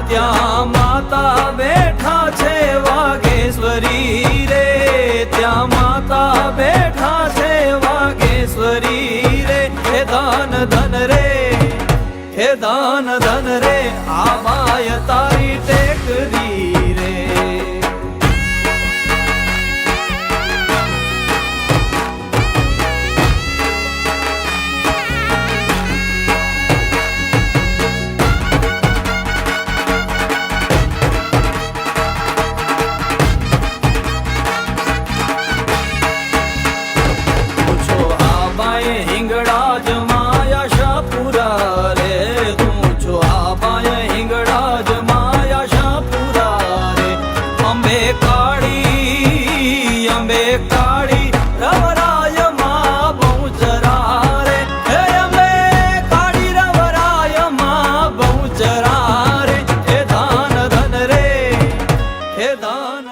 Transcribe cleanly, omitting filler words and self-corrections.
ત્યાં માતા બેઠા છે વાઘેશ્વરી રે, ત્યાં માતા બેઠા છે વાઘેશ્વરી રે. હે ધન ધન રે, હે ધન ધન રે, આ માય તારી ટેકરી રે. હિંગળાજ માયા શાપુરા રે, તું છો આ બાય હિંગળાજ માયા શાપુરા રે. અંબે કાળી, અંબે કાળી રવરાય માં બહુચરા રે. હે અંબે કાળી રવરાય માં બહુચરા રે. હે ધન ધન રે, હે ધન